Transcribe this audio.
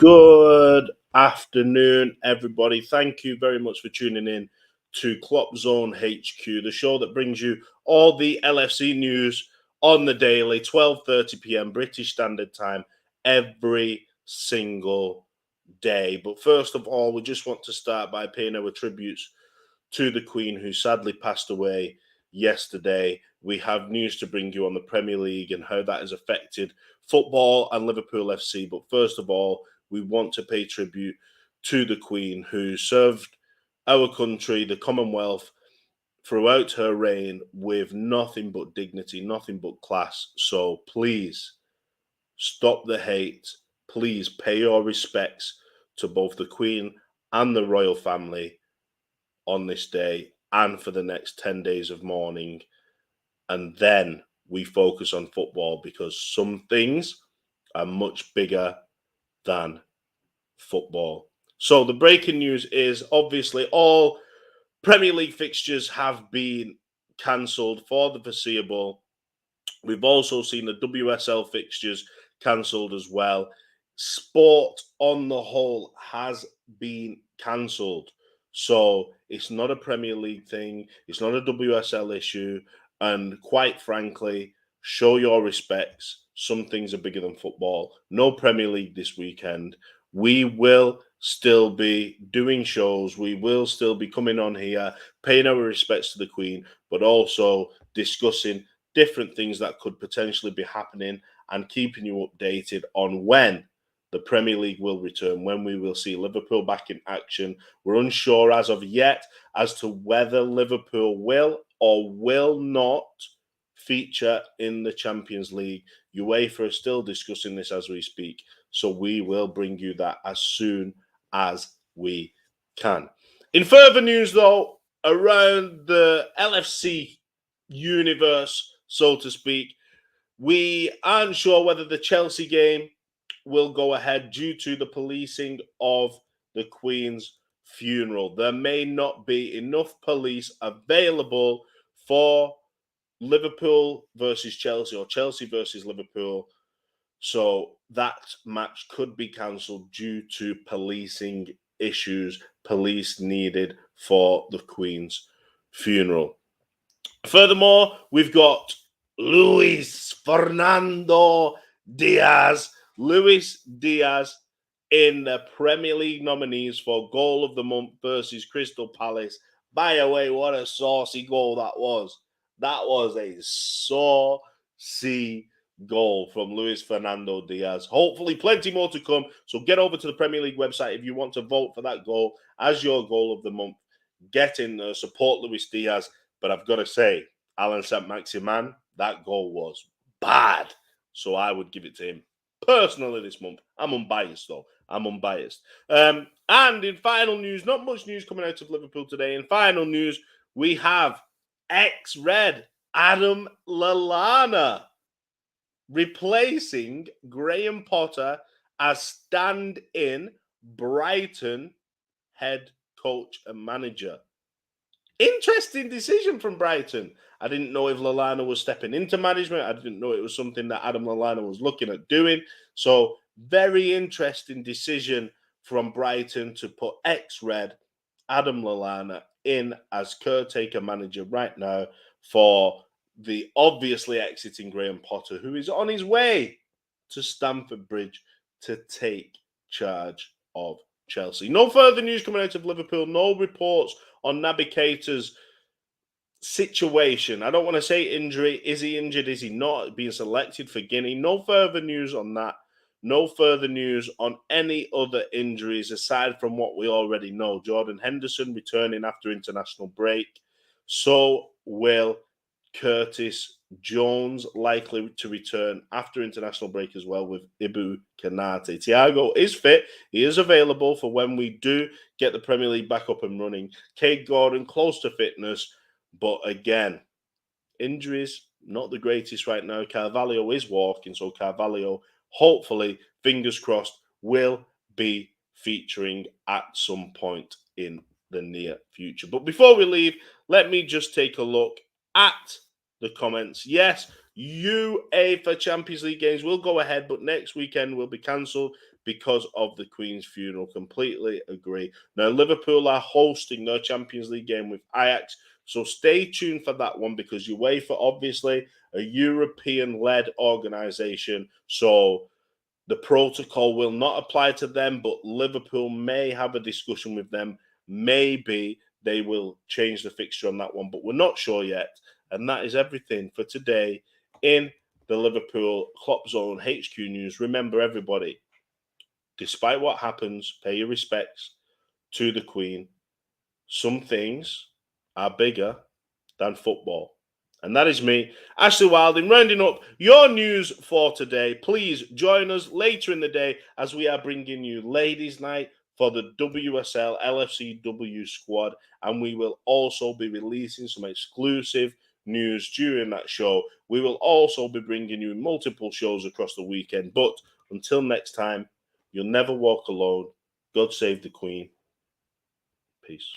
Good afternoon, everybody. Thank you very much for tuning in to Kloppzone HQ, the show that brings you all the LFC news on the daily, 12:30 p.m. British Standard Time, every single day. But first of all, we just want to start by paying our tributes to the Queen, who sadly passed away yesterday. We have news to bring you on the Premier League and how that has affected football and Liverpool FC. But first of all, we want to pay tribute to the Queen, who served our country, the Commonwealth, throughout her reign with nothing but dignity, nothing but class. So please stop the hate. Please pay your respects to both the Queen and the royal family on this day and for the next 10 days of mourning. And then we focus on football, because some things are much bigger than football. So the breaking news is obviously all Premier League fixtures have been cancelled for the foreseeable. We've also seen the WSL fixtures cancelled as well. Sport on the whole has been cancelled. So it's not a Premier League thing. It's not a WSL issue. And quite frankly, show your respects. Some things are bigger than football. No Premier League this weekend. We will still be doing shows. We will still be coming on here, paying our respects to the Queen, but also discussing different things that could potentially be happening and keeping you updated on when the Premier League will return, when we will see Liverpool back in action. We're unsure as of yet as to whether Liverpool will or will not feature in the Champions League. UEFA is still discussing this as we speak, so we will bring you that as soon as we can. In further news, though, around the LFC universe, so to speak, we aren't sure whether the Chelsea game will go ahead due to the policing of the Queen's funeral. There may not be enough police available for Liverpool versus Chelsea or Chelsea versus Liverpool. So that match could be cancelled due to policing issues, police needed for the Queen's funeral. Furthermore, we've got Luis Fernando Diaz. Luis Diaz in the Premier League nominees for Goal of the Month versus Crystal Palace. By the way, what a saucy goal that was. That was a saucy goal from Luis Fernando Diaz. Hopefully plenty more to come. So get over to the Premier League website if you want to vote for that goal as your Goal of the Month. Get in there, support Luis Diaz. But I've got to say, Alan Saint-Maximin, that goal was bad. So I would give it to him personally this month. I'm unbiased, though. I'm unbiased. And in final news, not much news coming out of Liverpool today. In final news, we have ex-Red Adam Lallana replacing Graham Potter as stand-in Brighton head coach and manager. Interesting decision from Brighton. I didn't know if Lallana was stepping into management. I didn't know it was something that Adam Lallana was looking at doing. So very interesting decision from Brighton to put ex-Red Adam Lallana in as caretaker manager right now for the obviously exiting Graham Potter, who is on his way to Stamford Bridge to take charge of Chelsea. No further news coming out of Liverpool. No reports on Naby Keita's situation. I don't want to say injury. Is he injured? Is he not? Being selected for Guinea. No further news on that. No further news on any other injuries aside from what we already know. Jordan Henderson returning after international break. So will Curtis Jones, likely to return after international break as well, with Ibu Kanate. Thiago is fit. He is available for when we do get the Premier League back up and running. Cade Gordon close to fitness, but again, injuries not the greatest right now. Carvalho is walking, so Carvalho, hopefully, fingers crossed, will be featuring at some point in the near future. But before we leave, let me just take a look at the comments. Yes, UEFA Champions League games will go ahead, but next weekend will be cancelled because of the Queen's funeral. Completely agree. Now, Liverpool are hosting their Champions League game with Ajax, so stay tuned for that one because UEFA, obviously, a European-led organisation, so the protocol will not apply to them, but Liverpool may have a discussion with them. Maybe they will change the fixture on that one, but we're not sure yet. And that is everything for today in the Liverpool Kloppzone HQ news. Remember, everybody, despite what happens, pay your respects to the Queen. Some things are bigger than football. And that is me, Ashley Wilding, rounding up your news for today. Please join us later in the day as we are bringing you Ladies' Night for the WSL LFCW squad. And we will also be releasing some exclusive news during that show. We will also be bringing you multiple shows across the weekend. But until next time, you'll never walk alone. God save the Queen. Peace.